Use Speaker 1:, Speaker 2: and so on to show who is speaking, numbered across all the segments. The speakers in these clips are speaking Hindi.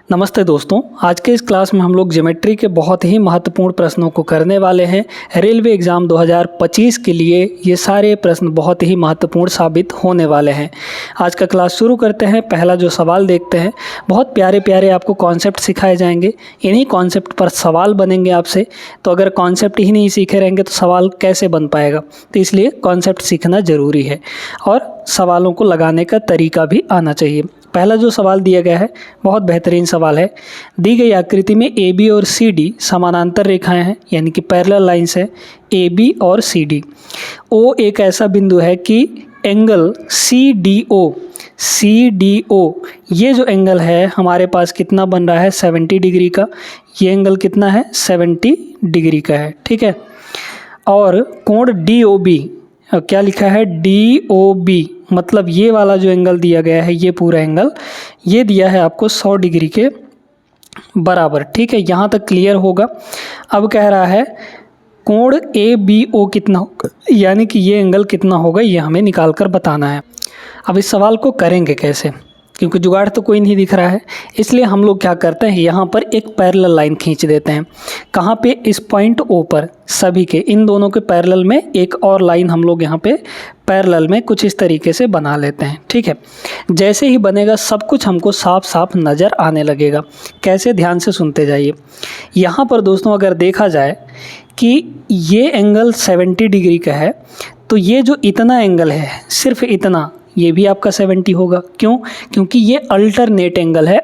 Speaker 1: नमस्ते दोस्तों, आज के इस क्लास में हम लोग ज्योमेट्री के बहुत ही महत्वपूर्ण प्रश्नों को करने वाले हैं। रेलवे एग्ज़ाम 2025 के लिए ये सारे प्रश्न बहुत ही महत्वपूर्ण साबित होने वाले हैं। आज का क्लास शुरू करते हैं। पहला जो सवाल देखते हैं, बहुत प्यारे प्यारे आपको कॉन्सेप्ट सिखाए जाएंगे। इन्हीं कॉन्सेप्ट पर सवाल बनेंगे आपसे। तो अगर कॉन्सेप्ट ही नहीं सीखे रहेंगे तो सवाल कैसे बन पाएगा। तो इसलिए कॉन्सेप्ट सीखना ज़रूरी है और सवालों को लगाने का तरीका भी आना चाहिए। पहला जो सवाल दिया गया है बहुत बेहतरीन सवाल है। दी गई आकृति में ए बी और सी डी समानांतर रेखाएं हैं, यानी कि पैरेलल लाइंस है ए बी और सी डी। ओ एक ऐसा बिंदु है कि एंगल सी डी ओ ये जो एंगल है हमारे पास कितना बन रहा है 70 डिग्री का। ये एंगल कितना है 70 डिग्री का है, ठीक है। और कोण डी ओ बी, क्या लिखा है डी ओ बी, मतलब ये वाला जो एंगल दिया गया है, ये पूरा एंगल ये दिया है आपको 100 डिग्री के बराबर, ठीक है। यहाँ तक क्लियर होगा। अब कह रहा है कोण ए बी ओ कितना होगा, यानी कि ये एंगल कितना होगा, ये हमें निकाल कर बताना है। अब इस सवाल को करेंगे कैसे, क्योंकि जुगाड़ तो कोई नहीं दिख रहा है, इसलिए हम लोग क्या करते हैं, यहाँ पर एक पैरेलल लाइन खींच देते हैं। कहाँ पे, इस पॉइंट ओ पर, सभी के इन दोनों के पैरेलल में एक और लाइन हम लोग यहाँ पे पैरेलल में कुछ इस तरीके से बना लेते हैं, ठीक है। जैसे ही बनेगा सब कुछ हमको साफ साफ नज़र आने लगेगा। कैसे, ध्यान से सुनते जाइए। यहाँ पर दोस्तों अगर देखा जाए कि ये एंगल 70 डिग्री का है, तो ये जो इतना एंगल है, सिर्फ इतना, ये भी आपका 70 होगा। क्यों? क्योंकि ये अल्टरनेट एंगल है,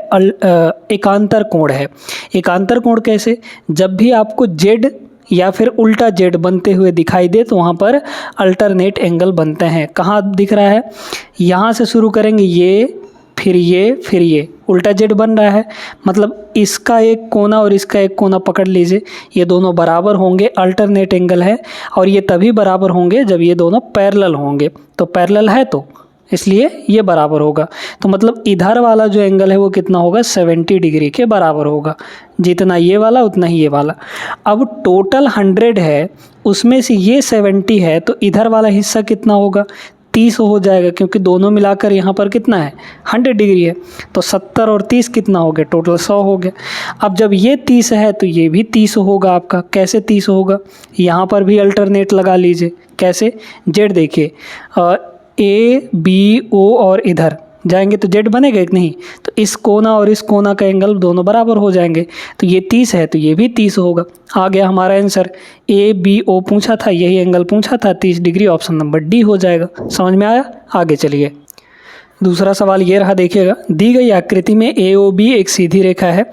Speaker 1: एकांतर कोण है। एकांतर कोण कैसे, जब भी आपको जेड या फिर उल्टा जेड बनते हुए दिखाई दे तो वहाँ पर अल्टरनेट एंगल बनते हैं। कहाँ दिख रहा है, यहाँ से शुरू करेंगे, ये फिर ये उल्टा जेड बन रहा है, मतलब इसका एक कोना और इसका एक कोना पकड़ लीजिए, ये दोनों बराबर होंगे, अल्टरनेट एंगल है। और ये तभी बराबर होंगे जब ये दोनों पैरेलल होंगे। तो पैरेलल है तो इसलिए ये बराबर होगा। तो मतलब इधर वाला जो एंगल है वो कितना होगा 70 डिग्री के बराबर होगा। जितना ये वाला उतना ही ये वाला। अब टोटल 100 है, उसमें से ये 70 है, तो इधर वाला हिस्सा कितना होगा 30 हो जाएगा, क्योंकि दोनों मिलाकर यहाँ पर कितना है 100 डिग्री है। तो 70 और 30 कितना हो गया, टोटल 100 हो गया। अब जब ये 30 है तो ये भी 30 होगा आपका। कैसे 30 होगा, यहाँ पर भी अल्टरनेट लगा लीजिए। कैसे, जेड देखिए, ए बी ओ और इधर जाएंगे तो जेड बनेगा एक नहीं, तो इस कोना और इस कोना का एंगल दोनों बराबर हो जाएंगे। तो ये 30 है तो ये भी 30 होगा। आ गया हमारा आंसर। ए बी ओ पूछा था, यही एंगल पूछा था 30 डिग्री, ऑप्शन नंबर डी हो जाएगा। समझ में आया? आगे चलिए। दूसरा सवाल ये रहा, देखिएगा। दी गई आकृति में ए ओ बी एक सीधी रेखा है,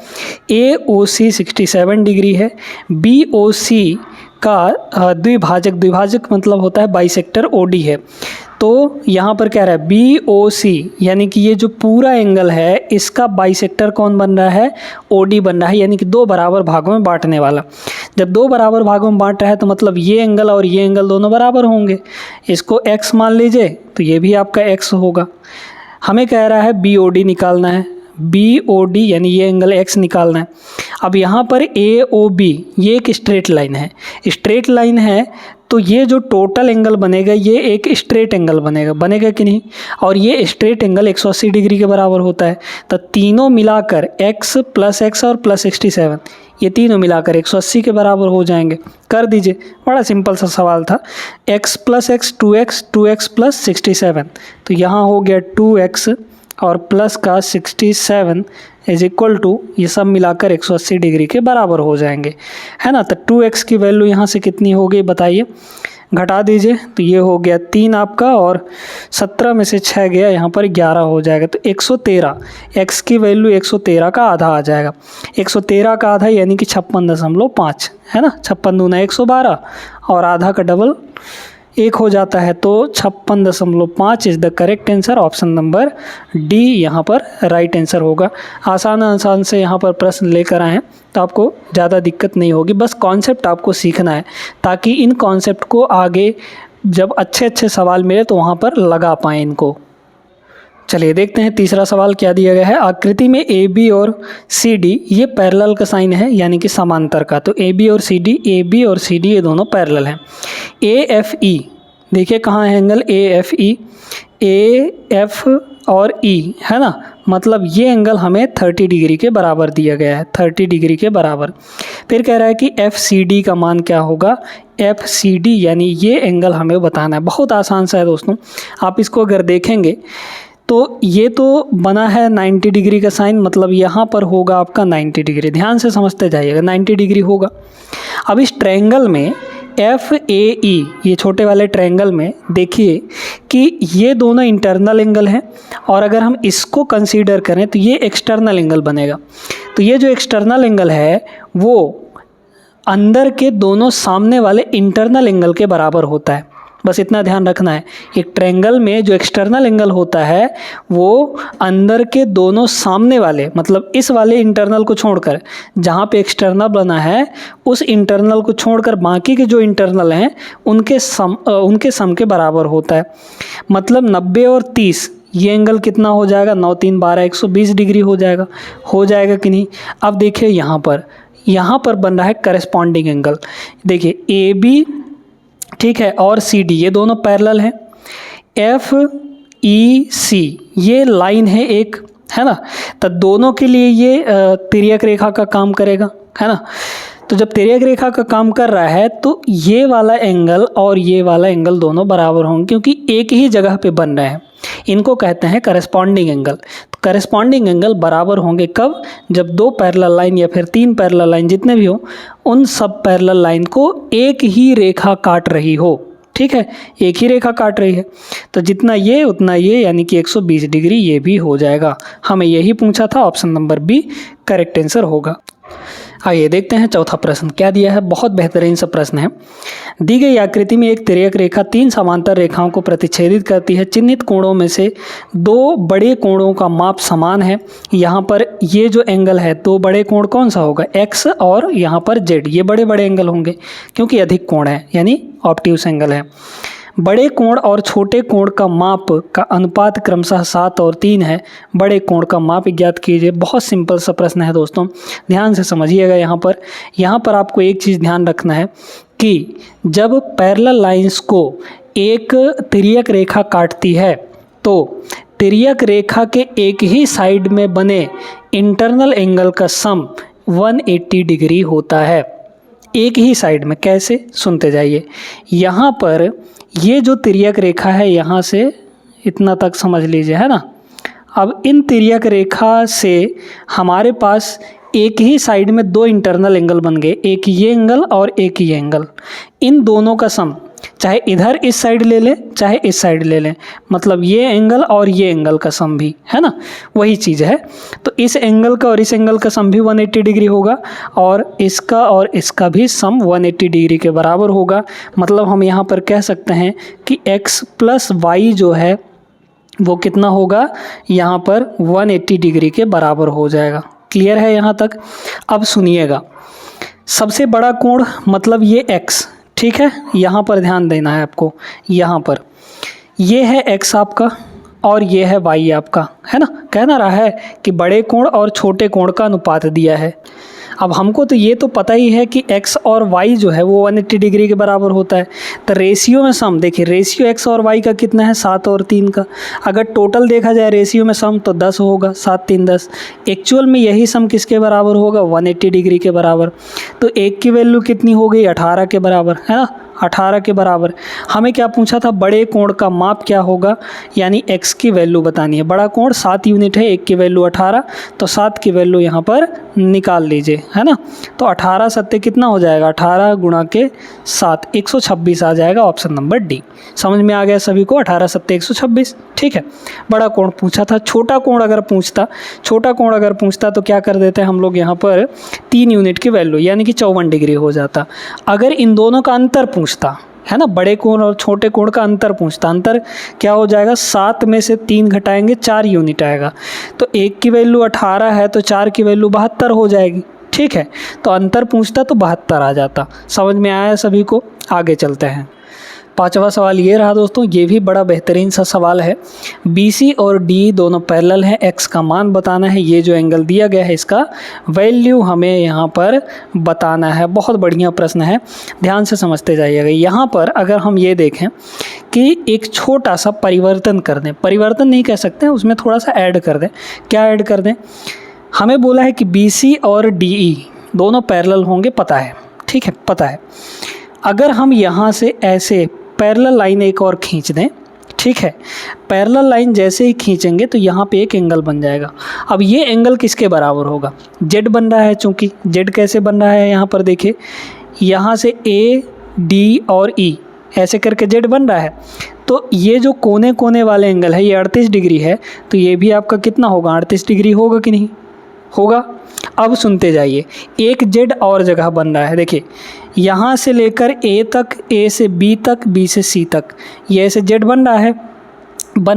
Speaker 1: ए ओ सी 67 डिग्री है, बी ओ सी का द्विभाजक मतलब होता है बाइसेक्टर ओ डी है। तो यहाँ पर क्या रहा है बी ओ सी, यानी कि ये जो पूरा एंगल है इसका बाइसेक्टर कौन बन रहा है, ओ डी बन रहा है, यानी कि दो बराबर भागों में बांटने वाला। जब दो बराबर भागों में बांट रहा है तो मतलब ये एंगल और ये एंगल दोनों बराबर होंगे। इसको x मान लीजिए तो ये भी आपका x होगा। हमें कह रहा है बी ओ डी निकालना है, बी ओ डी यानी ये एंगल x निकालना है। अब यहाँ पर ए ओ बी ये एक स्ट्रेट लाइन है, स्ट्रेट लाइन है, तो ये जो टोटल एंगल बनेगा ये एक स्ट्रेट एंगल बनेगा कि नहीं। और ये स्ट्रेट एंगल 180 डिग्री के बराबर होता है। तो तीनों मिलाकर x प्लस x और प्लस 67, ये तीनों मिलाकर 180 के बराबर हो जाएंगे। कर दीजिए, बड़ा सिंपल सा सवाल था। x plus x 2x plus 67, तो यहाँ हो गया 2x और प्लस का 67 इज इक्वल टू, ये सब मिलाकर 180 डिग्री के बराबर हो जाएंगे, है ना। तो 2x की वैल्यू यहाँ से कितनी हो गई बताइए, घटा दीजिए। तो ये हो गया 3 आपका, और 17 में से 6 गया, यहाँ पर 11 हो जाएगा। तो 113, x की वैल्यू 113 का आधा आ जाएगा। 113 का आधा यानी कि 56.5, है ना। 56 दूना 112 और आधा का डबल 1 हो जाता है। तो 56.5 is the correct answer. Option number D यहाँ पर राइट आंसर होगा। आसान से यहाँ पर प्रश्न लेकर आए हैं तो आपको ज़्यादा दिक्कत नहीं होगी। बस कॉन्सेप्ट आपको सीखना है, ताकि इन कॉन्सेप्ट को आगे जब अच्छे सवाल मिले तो वहाँ पर लगा पाएँ इनको। चलिए देखते हैं तीसरा सवाल क्या दिया गया है। आकृति में ए बी और सी डी ये पैरेलल का साइन है, यानी कि समांतर का। तो ए बी और सी डी ये दोनों पैरेलल हैं। ए एफ ई देखिए कहाँ है एंगल ए एफ ई और ई, है ना, मतलब ये एंगल हमें 30 डिग्री के बराबर दिया गया है, 30 डिग्री के बराबर। फिर कह रहा है कि एफ सी डी का मान क्या होगा, एफ सी डी यानी ये एंगल हमें बताना है। बहुत आसान सा है दोस्तों, आप इसको अगर देखेंगे तो ये तो बना है 90 डिग्री का साइन, मतलब यहाँ पर होगा आपका 90 डिग्री, ध्यान से समझते जाइएगा, 90 डिग्री होगा। अब इस ट्रायंगल में एफ ए ई, ये छोटे वाले ट्रायंगल में देखिए कि ये दोनों इंटरनल एंगल हैं, और अगर हम इसको कंसीडर करें तो ये एक्सटर्नल एंगल बनेगा। तो ये जो एक्सटर्नल एंगल है वो अंदर के दोनों सामने वाले इंटरनल एंगल के बराबर होता है, बस इतना ध्यान रखना है। एक ट्रायंगल में जो एक्सटर्नल एंगल होता है वो अंदर के दोनों सामने वाले, मतलब इस वाले इंटरनल को छोड़कर, जहाँ पे एक्सटर्नल बना है उस इंटरनल को छोड़कर बाकी के जो इंटरनल हैं उनके सम के बराबर होता है। मतलब 90 और 30, ये एंगल कितना हो जाएगा, 9 3 12 120 डिग्री हो जाएगा कि नहीं। अब देखिए यहाँ पर बन रहा है करस्पॉन्डिंग एंगल। देखिए ए बी, ठीक है, और सी डी ये दोनों पैरेलल हैं। एफ ई सी ये लाइन है एक, है ना, तो दोनों के लिए ये तिर्यक रेखा का काम करेगा, है ना। तो जब तिर्यक रेखा का काम कर रहा है तो ये वाला एंगल और ये वाला एंगल दोनों बराबर होंगे, क्योंकि एक ही जगह पे बन रहे हैं। इनको कहते हैं करस्पॉन्डिंग एंगल। तो करस्पॉन्डिंग एंगल बराबर होंगे कब, जब दो पैरेलल लाइन या फिर तीन पैरेलल लाइन जितने भी हो, उन सब पैरेलल लाइन को एक ही रेखा काट रही हो। ठीक है, एक ही रेखा काट रही है, तो जितना ये उतना ये, यानी कि 120 डिग्री ये भी हो जाएगा। हमें यही पूछा था, option number B correct answer होगा। आइए देखते हैं चौथा प्रश्न क्या दिया है। बहुत बेहतरीन सा प्रश्न है। दी गई आकृति में एक तिर्यक रेखा तीन समांतर रेखाओं को प्रतिच्छेदित करती है। चिन्हित कोणों में से दो बड़े कोणों का माप समान है। यहाँ पर ये जो एंगल है, दो बड़े कोण कौन सा होगा, एक्स, और यहाँ पर जेड, ये बड़े बड़े एंगल होंगे क्योंकि अधिक कोण है, यानी ऑब्ट्यूस एंगल है। बड़े कोण और छोटे कोण का माप का अनुपात क्रमशः 7 और 3 है। बड़े कोण का माप ज्ञात कीजिए। बहुत सिंपल सा प्रश्न है दोस्तों, ध्यान से समझिएगा। यहाँ पर आपको एक चीज़ ध्यान रखना है कि जब पैरेलल लाइंस को एक तिर्यक रेखा काटती है तो तिर्यक रेखा के एक ही साइड में बने इंटरनल एंगल का सम 180 डिग्री होता है। एक ही साइड में, कैसे, सुनते जाइए। यहाँ पर ये जो तिर्यक रेखा है, यहाँ से इतना तक समझ लीजिए, है ना। अब इन तिर्यक रेखा से हमारे पास एक ही साइड में दो इंटरनल एंगल बन गए, एक ये एंगल और एक ये एंगल। इन दोनों का सम, चाहे इधर इस साइड ले लें चाहे इस साइड ले लें, मतलब ये एंगल और ये एंगल का सम भी, है ना, वही चीज़ है। तो इस एंगल का और इस एंगल का सम भी 180 डिग्री होगा, और इसका भी सम 180 डिग्री के बराबर होगा। मतलब हम यहाँ पर कह सकते हैं कि x प्लस वाई जो है वो कितना होगा, यहाँ पर 180 डिग्री के बराबर हो जाएगा। क्लियर है यहाँ तक। अब सुनिएगा, सबसे बड़ा कोण मतलब ये x, ठीक है, यहाँ पर ध्यान देना है आपको। यहाँ पर ये है x आपका और ये है y आपका, है ना। कहना रहा है कि बड़े कोण और छोटे कोण का अनुपात दिया है। अब हमको तो ये तो पता ही है कि x और y जो है वो 180 डिग्री के बराबर होता है। तो रेशियो में सम, देखिए रेशियो x और y का कितना है, 7 और 3 का। अगर टोटल देखा जाए रेशियो में सम तो 10 होगा, 7 3 10। एक्चुअल में यही सम किसके बराबर होगा, 180 डिग्री के बराबर। तो एक की वैल्यू कितनी हो गई, 18 के बराबर, है ना, 18 के बराबर। हमें क्या पूछा था, बड़े कोण का माप क्या होगा, यानी x की वैल्यू बतानी है। बड़ा कोण 7 यूनिट है, एक की वैल्यू 18, तो 7 की वैल्यू यहाँ पर निकाल लीजिए, है ना। तो 18 सत्ते कितना हो जाएगा, 18 गुणा के 7 126 आ जाएगा। Option number D. समझ में आ गया सभी को, 18 सत्ते 126, ठीक है। बड़ा कोण पूछा था। छोटा कोण अगर पूछता तो क्या कर देते हैं हम लोग, यहाँ पर 3 यूनिट की वैल्यू यानी कि 54 डिग्री हो जाता। अगर इन दोनों का अंतर पूछता, है ना, बड़े कोण और छोटे कोण का अंतर पूछता, अंतर क्या हो जाएगा, 7 में से 3 घटाएंगे 4 यूनिट आएगा। तो एक की वैल्यू 18 है तो 4 की वैल्यू 72 हो जाएगी, ठीक है। तो अंतर पूछता तो 72 आ जाता। समझ में आया सभी को, आगे चलते हैं। पांचवा सवाल ये रहा दोस्तों, ये भी बड़ा बेहतरीन सा सवाल है। BC और DE दोनों पैरेलल हैं, x का मान बताना है। ये जो एंगल दिया गया है इसका वैल्यू हमें यहाँ पर बताना है। बहुत बढ़िया प्रश्न है, ध्यान से समझते जाइएगा। यहाँ पर अगर हम ये देखें कि एक छोटा सा परिवर्तन कर दें, परिवर्तन नहीं कह सकते हैं, उसमें थोड़ा सा ऐड कर दें। क्या ऐड कर दें? हमें बोला है कि BC और DE दोनों पैरेलल होंगे, पता है, ठीक है, पता है। अगर हम यहाँ से ऐसे पैरेलल लाइन एक और खींच दें, ठीक है, पैरेलल लाइन जैसे ही खींचेंगे तो यहाँ पे एक एंगल बन जाएगा। अब ये एंगल किसके बराबर होगा? Z बन रहा है, चूँकि Z कैसे बन रहा है यहाँ पर देखिए, यहाँ से A, D और E ऐसे करके Z बन रहा है। तो ये जो कोने कोने वाले एंगल है ये 38 डिग्री है, तो ये भी आपका कितना होगा? 38 डिग्री होगा कि नहीं होगा? अब सुनते जाइए, एक Z और जगह बन रहा है। देखिए यहाँ से लेकर A तक, A से B तक, B से C तक, ये ऐसे Z बन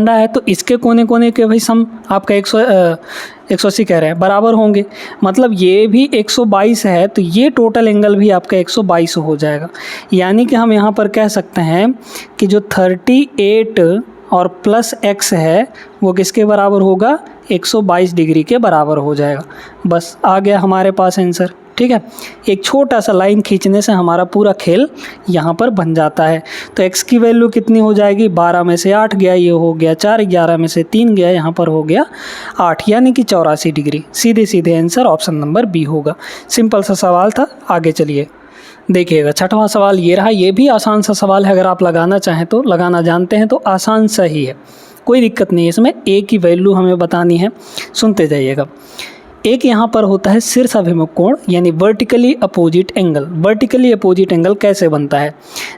Speaker 1: रहा है तो इसके कोने कोने के भाई सम आपका 180 कह रहे हैं बराबर होंगे। मतलब ये भी 122 है, तो ये टोटल एंगल भी आपका 122 हो जाएगा। यानी कि हम यहाँ पर कह सकते हैं कि जो 38 और प्लस x है वो किसके बराबर होगा? 122 डिग्री के बराबर हो जाएगा। बस आ गया हमारे पास आंसर, ठीक है। एक छोटा सा लाइन खींचने से हमारा पूरा खेल यहाँ पर बन जाता है। तो x की वैल्यू कितनी हो जाएगी? 12 में से 8 गया, ये हो गया 4, 11 में से 3 गया, यहाँ पर हो गया 8, यानी कि 84 डिग्री। सीधे सीधे आंसर ऑप्शन नंबर बी होगा। सिंपल सा सवाल था, आगे चलिए देखिएगा। छठवां सवाल ये रहा, ये भी आसान सा सवाल है, अगर आप लगाना चाहें तो, लगाना जानते हैं तो आसान सा ही है, कोई दिक्कत नहीं है इसमें। A की वैल्यू हमें बतानी है, सुनते जाइएगा। एक यहाँ पर होता है शीर्ष अभिमुख कोण, यानी vertically opposite angle. Vertically opposite angle कैसे बनता है?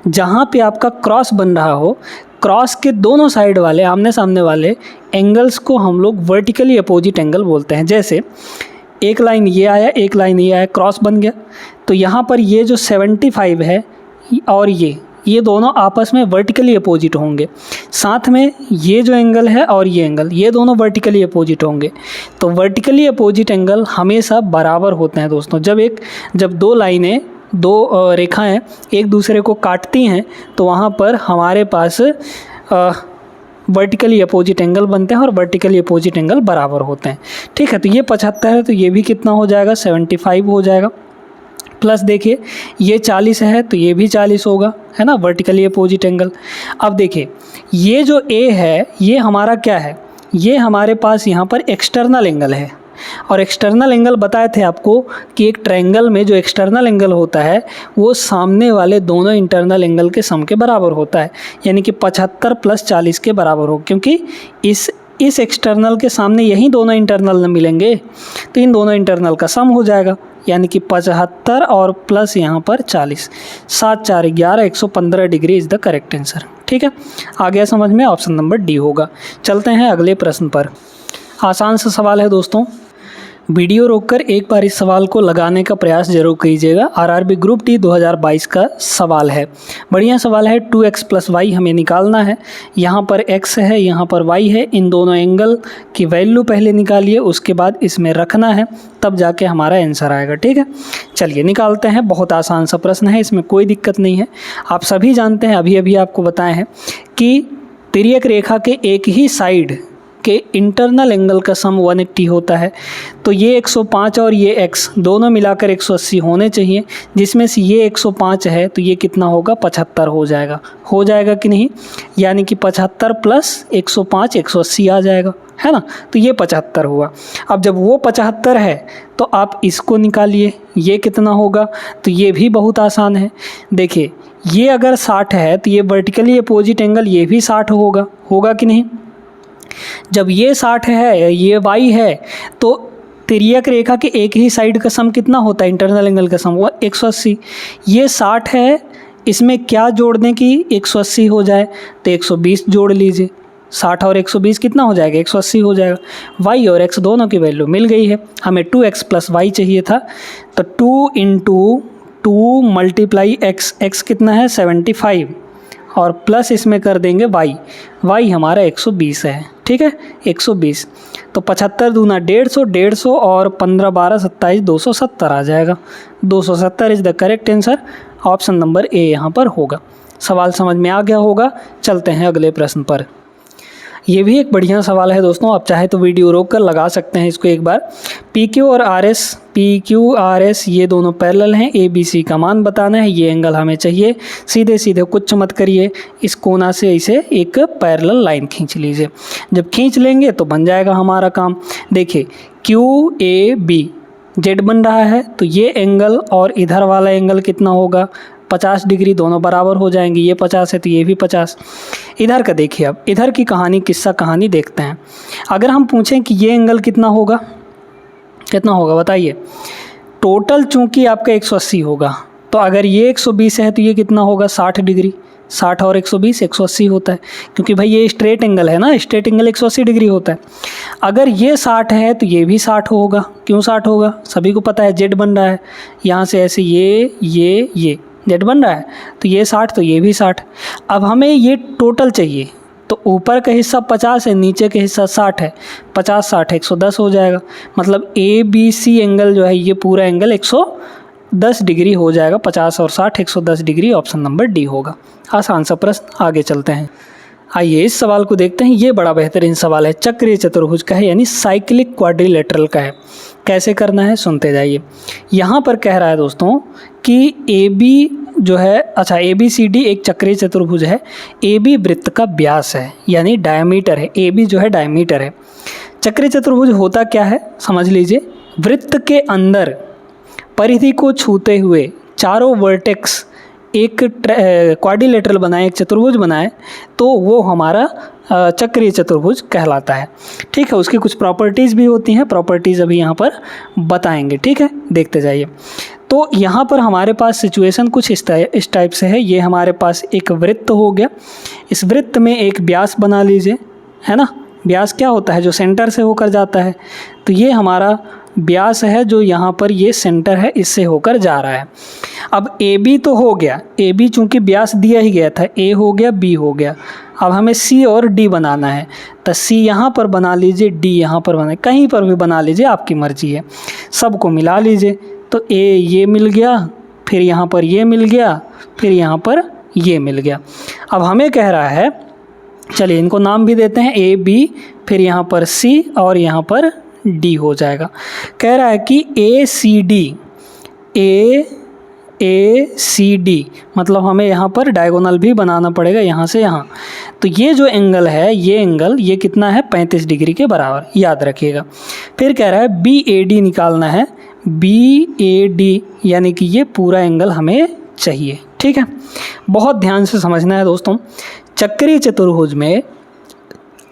Speaker 1: जहाँ पे आपका क्रॉस बन रहा हो, क्रॉस के दोनों साइड वाले आमने सामने वाले एंगल्स को हम लोग वर्टिकली अपोजिट एंगल बोलते हैं। जैसे एक लाइन ये आया, एक लाइन ये आया, क्रॉस बन गया, तो यहाँ पर ये जो 75 है और ये दोनों आपस में वर्टिकली अपोजिट होंगे। साथ में ये जो एंगल है और ये एंगल, ये दोनों वर्टिकली अपोजिट होंगे। तो वर्टिकली अपोजिट एंगल हमेशा बराबर होते हैं दोस्तों। जब दो लाइनें, दो रेखाएं एक दूसरे को काटती हैं तो वहाँ पर हमारे पास वर्टिकली अपोजिट एंगल बनते हैं और वर्टिकली अपोजिट एंगल बराबर होते हैं, ठीक है। तो ये 75 है, तो ये भी कितना हो जाएगा? 75 हो जाएगा। प्लस देखिए ये 40 है तो ये भी 40 होगा, है ना, वर्टिकली अपोजिट एंगल। अब देखिए ये जो A है ये हमारा क्या है? ये हमारे पास यहाँ पर एक्सटर्नल एंगल है, और एक्सटर्नल एंगल बताए थे आपको कि एक ट्रायंगल में जो एक्सटर्नल एंगल होता है वो सामने वाले दोनों इंटरनल एंगल के सम के बराबर होता है, यानी कि 75 प्लस 40 के बराबर हो, क्योंकि इस एक्सटर्नल के सामने यही दोनों इंटरनल न मिलेंगे तो इन दोनों इंटरनल का सम हो जाएगा, यानी कि 75 और प्लस यहाँ पर 40, 7 4 11, 115 degree is the correct answer, ठीक है। आ गया समझ में? ऑप्शन नंबर डी होगा। चलते हैं अगले प्रश्न पर। आसान सा सवाल है दोस्तों, वीडियो रोककर एक बार इस सवाल को लगाने का प्रयास जरूर कीजिएगा। आरआरबी ग्रुप डी 2022 का सवाल है, बढ़िया सवाल है। 2x + y हमें निकालना है। यहाँ पर x है, यहाँ पर y है, इन दोनों एंगल की वैल्यू पहले निकालिए, उसके बाद इसमें रखना है, तब जाके हमारा आंसर आएगा, ठीक है। चलिए निकालते हैं। बहुत आसान सा प्रश्न है, इसमें कोई दिक्कत नहीं है। आप सभी जानते हैं, अभी अभी आपको बताए हैं कि तिर्यक रेखा के एक ही साइड के इंटरनल एंगल का सम 180 होता है। तो ये 105 और ये x दोनों मिलाकर 180 होने चाहिए, जिसमें से ये 105 है तो ये कितना होगा? 75 हो जाएगा कि नहीं? यानी कि 75 प्लस 105 180 आ जाएगा, है ना। तो ये 75 हुआ। अब जब वो 75 है तो आप इसको निकालिए, ये कितना होगा? तो ये भी बहुत आसान है। देखिए ये अगर 60 है तो ये वर्टिकली अपोजिट एंगल ये भी 60 होगा कि नहीं? जब ये 60 है, ये y है, तो तिर्यक रेखा के एक ही साइड का सम कितना होता है? इंटरनल एंगल का सम, वो 180। ये 60 है, इसमें क्या जोड़ दें कि 180 हो जाए? तो 120 जोड़ लीजिए। 60 और 120 कितना हो जाएगा? 180 हो जाएगा। y और x दोनों की वैल्यू मिल गई है। हमें 2x + y चाहिए था, तो 2 × 2 × x कितना है? 75, और प्लस इसमें कर देंगे y हमारा 120 है, ठीक है, 120। तो 75 दूना 150 और 15 12 27 270 आ जाएगा। 270 is the correct answer. Option number A यहाँ पर होगा। सवाल समझ में आ गया होगा। चलते हैं अगले प्रश्न पर। ये भी एक बढ़िया सवाल है दोस्तों, आप चाहे तो वीडियो रोक कर लगा सकते हैं इसको एक बार। PQ और RS ये दोनों पैरेलल हैं, ABC का मान बताना है, ये एंगल हमें चाहिए। सीधे सीधे कुछ मत करिए, इस कोना से इसे एक पैरेलल लाइन खींच लीजिए। जब खींच लेंगे तो बन जाएगा हमारा काम। देखिए QAB जेड बन रहा है, तो ये एंगल और इधर वाला एंगल कितना होगा, 50 डिग्री, दोनों बराबर हो जाएंगे। ये 50 है तो ये भी 50। इधर का देखिए, अब इधर की कहानी, किस्सा कहानी देखते हैं। अगर हम पूछें कि ये एंगल कितना होगा, कितना होगा बताइए। टोटल चूंकि आपका 180 होगा, तो अगर ये 120 है तो ये कितना होगा, 60 डिग्री। 60 और 120 180 होता है, क्योंकि भाई ये स्ट्रेट एंगल है ना, स्ट्रेट एंगल 180 डिग्री होता है। अगर ये 60 है तो ये भी 60 होगा। क्यों 60 होगा, सभी को पता है, जेड बन रहा है, यहाँ से ऐसे ये जेड बन रहा है, तो ये 60 तो ये भी 60। अब हमें ये टोटल चाहिए, तो ऊपर का हिस्सा 50 है, नीचे का हिस्सा 60 है। 50 60 110 हो जाएगा। मतलब ABC एंगल जो है, ये पूरा एंगल 110 डिग्री हो जाएगा। 50 और 60 110 डिग्री, ऑप्शन नंबर डी होगा। आसान सा प्रश्न, आगे चलते हैं। आइए इस सवाल को देखते हैं। ये बड़ा बेहतरीन सवाल है, चक्रीय चतुर्भुज का है, यानी साइक्लिक क्वाड्रिलेटरल का है। कैसे करना है सुनते जाइए। यहाँ पर कह रहा है दोस्तों कि AB जो है, अच्छा ABCD एक चक्रीय चतुर्भुज है। AB वृत्त का व्यास है, यानी डायमीटर है। AB जो है डायमीटर है। चक्रीय चतुर्भुज होता क्या है समझ लीजिए। वृत्त के अंदर परिधि को छूते हुए चारों वर्टेक्स एक क्वाड्रिलेटरल बनाए, एक चतुर्भुज बनाए, तो वो हमारा चक्रीय चतुर्भुज कहलाता है। ठीक है, उसकी कुछ प्रॉपर्टीज़ भी होती हैं, प्रॉपर्टीज़ अभी यहाँ पर बताएंगे। ठीक है, देखते जाइए। तो यहाँ पर हमारे पास सिचुएशन कुछ इस टाइप से है। ये हमारे पास एक वृत्त हो गया, इस वृत्त में एक व्यास बना लीजिए, है ना। व्यास क्या होता है, जो सेंटर से होकर जाता है। तो ये हमारा व्यास है, जो यहाँ पर ये सेंटर है, इससे होकर जा रहा है। अब AB तो हो गया, AB चूँकि व्यास दिया ही गया था, A हो गया, B हो गया। अब हमें C और D बनाना है, तो C यहाँ पर बना लीजिए, D यहाँ पर बना, कहीं पर भी बना लीजिए, आपकी मर्जी है। सबको मिला लीजिए, तो A ये मिल गया, फिर यहाँ पर ये मिल गया, फिर यहाँ पर ये मिल गया। अब हमें कह रहा है, चलिए इनको नाम भी देते हैं, AB, फिर यहाँ पर C और यहाँ पर D हो जाएगा। कह रहा है कि ACD मतलब हमें यहाँ पर डायगोनल भी बनाना पड़ेगा, यहाँ से यहाँ। तो ये जो एंगल है, ये एंगल ये कितना है, 35 डिग्री के बराबर, याद रखिएगा। फिर कह रहा है BAD निकालना है, BAD यानी कि ये पूरा एंगल हमें चाहिए। ठीक है, बहुत ध्यान से समझना है दोस्तों। चक्रीय चतुर्भुज में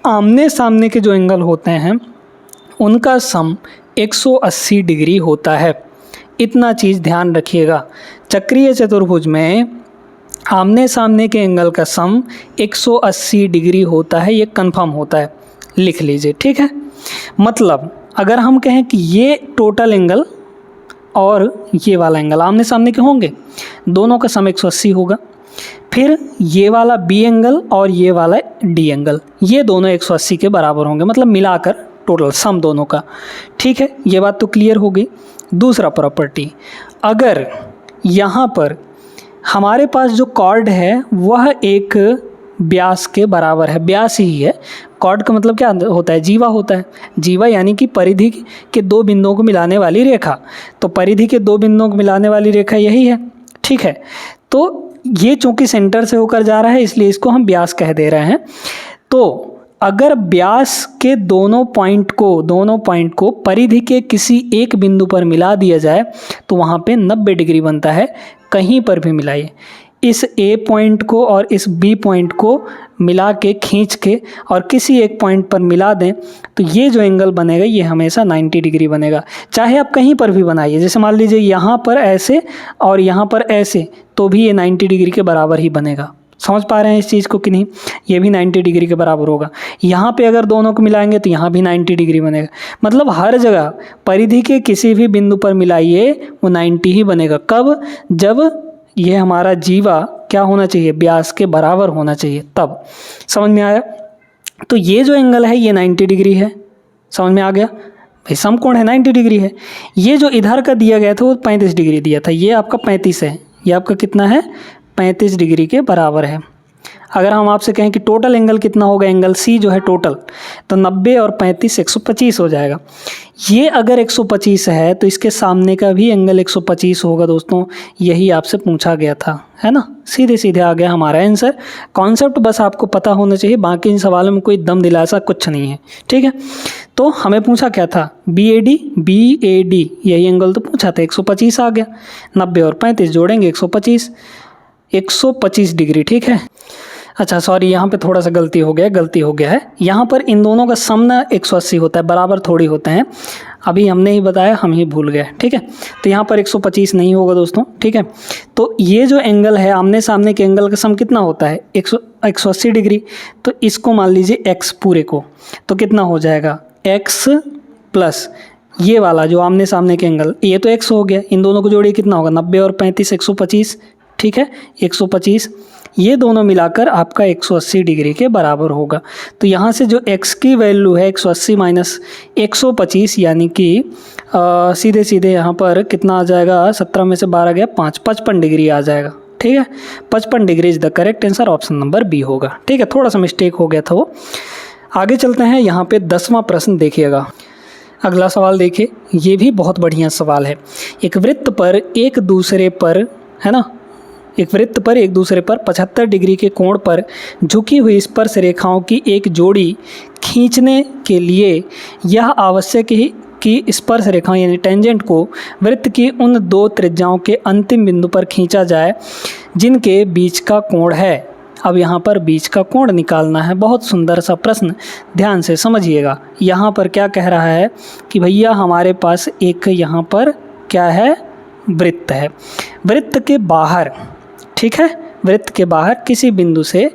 Speaker 1: आमने सामने के जो एंगल होते हैं उनका सम 180 डिग्री होता है। इतना चीज़ ध्यान रखिएगा। चक्रीय चतुर्भुज में आमने सामने के एंगल का सम 180 डिग्री होता है, ये कंफर्म होता है, लिख लीजिए। ठीक है, मतलब अगर हम कहें कि ये टोटल एंगल और ये वाला एंगल आमने सामने के होंगे, दोनों का सम 180 होगा। फिर ये वाला B एंगल और ये वाला D एंगल, ये दोनों 180 के बराबर होंगे, मतलब मिलाकर टोटल सम दोनों का। ठीक है, ये बात तो क्लियर हो गई। दूसरा प्रॉपर्टी, अगर यहाँ पर हमारे पास जो कॉर्ड है वह एक व्यास के बराबर है, व्यास ही है। कॉर्ड का मतलब क्या होता है, जीवा होता है। जीवा यानी कि परिधि के दो बिंदुओं को मिलाने वाली रेखा। तो परिधि के दो बिंदुओं को मिलाने वाली रेखा यही है। ठीक है, तो ये चूँकि सेंटर से होकर जा रहा है, इसलिए इसको हम व्यास कह दे रहे हैं। तो अगर व्यास के दोनों पॉइंट को परिधि के किसी एक बिंदु पर मिला दिया जाए तो वहाँ पे 90 डिग्री बनता है। कहीं पर भी मिलाइए, इस A पॉइंट को और इस B पॉइंट को मिला के खींच के और किसी एक पॉइंट पर मिला दें तो ये जो एंगल बनेगा ये हमेशा 90 डिग्री बनेगा। चाहे आप कहीं पर भी बनाइए, जैसे मान लीजिए यहाँ पर ऐसे और यहाँ पर ऐसे, तो भी ये 90 डिग्री के बराबर ही बनेगा। समझ पा रहे हैं इस चीज़ को कि नहीं, ये भी 90 डिग्री के बराबर होगा। यहाँ पे अगर दोनों को मिलाएंगे तो यहाँ भी 90 डिग्री बनेगा। मतलब हर जगह परिधि के किसी भी बिंदु पर मिलाइए वो 90 ही बनेगा। कब, जब ये हमारा जीवा क्या होना चाहिए, व्यास के बराबर होना चाहिए, तब। समझ में आया। तो ये जो एंगल है ये 90 डिग्री है, समझ में आ गया भाई। समकोण है 90 डिग्री है। ये जो इधर का दिया गया था वो 35 डिग्री दिया था, ये आपका 35 है, ये आपका कितना है 35 डिग्री के बराबर है। अगर हम आपसे कहें कि टोटल एंगल कितना होगा, एंगल सी जो है टोटल, तो 90 और 35 125 हो जाएगा। ये अगर 125 है तो इसके सामने का भी एंगल 125 होगा दोस्तों, यही आपसे पूछा गया था, है ना। सीधे सीधे आ गया हमारा आंसर। कॉन्सेप्ट बस आपको पता होना चाहिए, बाकी इन सवालों में कोई दम दिलासा कुछ नहीं है, ठीक है। तो हमें पूछा क्या था, BAD यही एंगल तो पूछा था, 125 आ गया। 90 और 35 जोड़ेंगे 125 डिग्री, ठीक है। अच्छा सॉरी, यहाँ पे थोड़ा सा गलती हो गया है। यहाँ पर इन दोनों का सम ना 180 होता है, बराबर थोड़ी होते हैं। अभी हमने ही बताया, हम ही भूल गए, ठीक है। तो यहाँ पर 125 नहीं होगा दोस्तों, ठीक है। तो ये जो एंगल है, आमने सामने के एंगल का सम कितना होता है, 180 डिग्री। तो इसको मान लीजिए x पूरे को, तो कितना हो जाएगा, x प्लस ये वाला जो आमने सामने के एंगल, ये तो x हो गया, इन दोनों को जोड़िए कितना होगा, 90 और 35 125, ठीक है, 125। ये दोनों मिलाकर आपका 180 डिग्री के बराबर होगा। तो यहाँ से जो x की वैल्यू है 180 माइनस 125, यानी कि सीधे सीधे यहाँ पर कितना आ जाएगा, 17 में से 12 गया 5, 55 डिग्री आ जाएगा, ठीक है। 55 degree is the correct answer, option number B होगा, ठीक है। थोड़ा सा मिस्टेक हो गया था वो। आगे चलते हैं, यहाँ पे 10वां प्रश्न देखिएगा। अगला सवाल देखिए, ये भी बहुत बढ़िया सवाल है। एक वृत्त पर एक दूसरे पर, है ना, एक वृत्त पर एक दूसरे पर 75 डिग्री के कोण पर झुकी हुई स्पर्श रेखाओं की एक जोड़ी खींचने के लिए यह आवश्यक है कि स्पर्श रेखाओं यानी टेंजेंट को वृत्त की उन दो त्रिज्याओं के अंतिम बिंदु पर खींचा जाए जिनके बीच का कोण है। अब यहाँ पर बीच का कोण निकालना है। बहुत सुंदर सा प्रश्न, ध्यान से समझिएगा। यहाँ पर क्या कह रहा है कि भैया हमारे पास एक यहाँ पर क्या है, वृत्त है। वृत्त के बाहर, ठीक है, वृत्त के बाहर किसी बिंदु से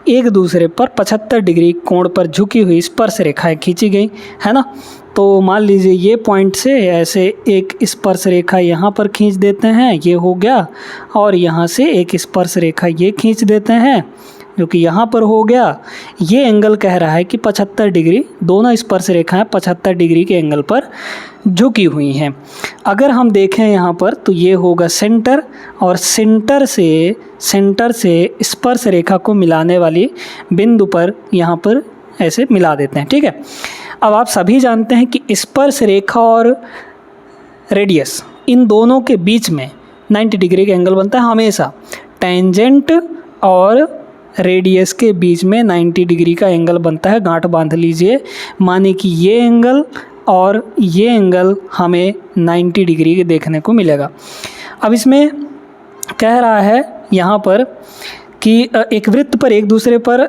Speaker 1: एक दूसरे पर 75 डिग्री कोण पर झुकी हुई स्पर्श रेखाएं खींची गई, है ना। तो मान लीजिए ये पॉइंट से ऐसे एक स्पर्श रेखा यहाँ पर खींच देते हैं, ये हो गया, और यहाँ से एक स्पर्श रेखा ये खींच देते हैं जो कि यहाँ पर हो गया। ये एंगल कह रहा है कि 75 डिग्री, दोनों स्पर्श रेखाएं 75 डिग्री के एंगल पर झुकी हुई हैं। अगर हम देखें यहाँ पर तो ये होगा सेंटर, और सेंटर से स्पर्श रेखा को मिलाने वाली बिंदु पर यहाँ पर ऐसे मिला देते हैं, ठीक है। अब आप सभी जानते हैं कि स्पर्श रेखा और रेडियस, इन दोनों के बीच में 90 डिग्री का एंगल बनता है हमेशा। टेंजेंट और रेडियस के बीच में 90 डिग्री का एंगल बनता है, गांठ बांध लीजिए। माने कि ये एंगल और ये एंगल हमें 90 डिग्री के देखने को मिलेगा। अब इसमें कह रहा है यहाँ पर कि एक वृत्त पर एक दूसरे पर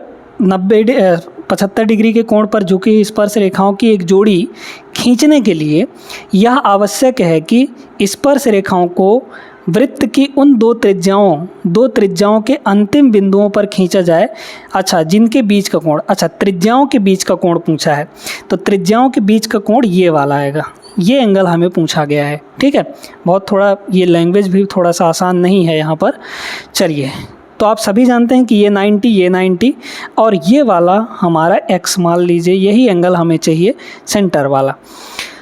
Speaker 1: 75 डिग्री के कोण पर झुकी स्पर्श रेखाओं की एक जोड़ी खींचने के लिए यह आवश्यक है कि स्पर्श रेखाओं को वृत्त की उन दो त्रिज्याओं के अंतिम बिंदुओं पर खींचा जाए। अच्छा, जिनके बीच का कोण, अच्छा त्रिज्याओं के बीच का कोण पूछा है, तो त्रिज्याओं के बीच का कोण ये वाला आएगा, ये एंगल हमें पूछा गया है, ठीक है। बहुत थोड़ा ये लैंग्वेज भी थोड़ा सा आसान नहीं है यहाँ पर। चलिए, तो आप सभी जानते हैं कि ये 90 और ये वाला हमारा x मान लीजिए, यही एंगल हमें चाहिए, सेंटर वाला।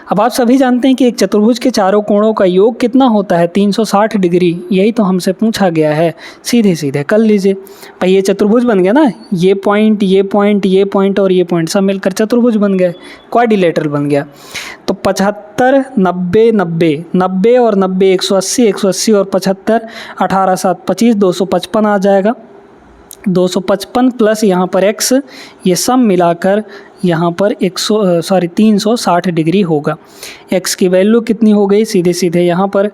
Speaker 1: अब आप सभी जानते हैं कि एक चतुर्भुज के चारों कोणों का योग कितना होता है, 360 डिग्री। यही तो हमसे पूछा गया है, सीधे सीधे कर लीजिए भाई। ये चतुर्भुज बन गया ना, ये पॉइंट ये पॉइंट ये पॉइंट और ये पॉइंट सब मिलकर चतुर्भुज बन गए, क्वाड्रिलेटरल बन गया। तो 75 90 90 90 और 90 180 180 और 75 18 7 25 255 आ जाएगा। 255 प्लस यहाँ पर x, ये सब मिलाकर यहाँ पर 360 डिग्री होगा। x की वैल्यू कितनी हो गई, सीधे सीधे यहाँ पर,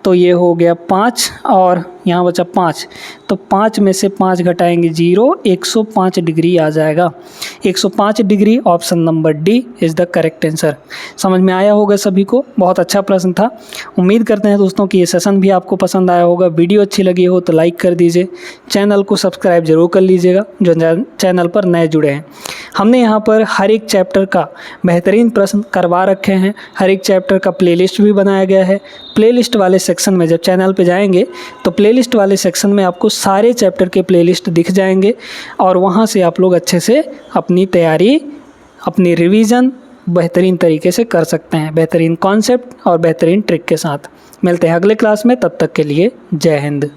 Speaker 1: तो ये हो गया 5 और यहाँ बचा 5, तो 5 में से 5 घटाएंगे 0, 105 डिग्री आ जाएगा। 105 degree, option number D is the correct answer. समझ में आया होगा सभी को, बहुत अच्छा प्रश्न था। उम्मीद करते हैं दोस्तों कि ये सेशन भी आपको पसंद आया होगा। वीडियो अच्छी लगी हो तो लाइक कर दीजिए, चैनल को सब्सक्राइब जरूर कर लीजिएगा जो चैनल पर नए जुड़े हैं। हमने यहाँ पर हर एक चैप्टर का बेहतरीन प्रश्न करवा रखे हैं, हर एक चैप्टर का प्लेलिस्ट भी बनाया गया है। प्लेलिस्ट वाले सेक्शन में जब चैनल पे जाएंगे तो प्लेलिस्ट वाले सेक्शन में आपको सारे चैप्टर के प्लेलिस्ट दिख जाएंगे और वहाँ से आप लोग अच्छे से अपनी तैयारी, अपनी रिवीजन बेहतरीन तरीके से कर सकते हैं, बेहतरीन कॉन्सेप्ट और बेहतरीन ट्रिक के साथ। मिलते हैं अगले क्लास में, तब तक के लिए जय हिंद।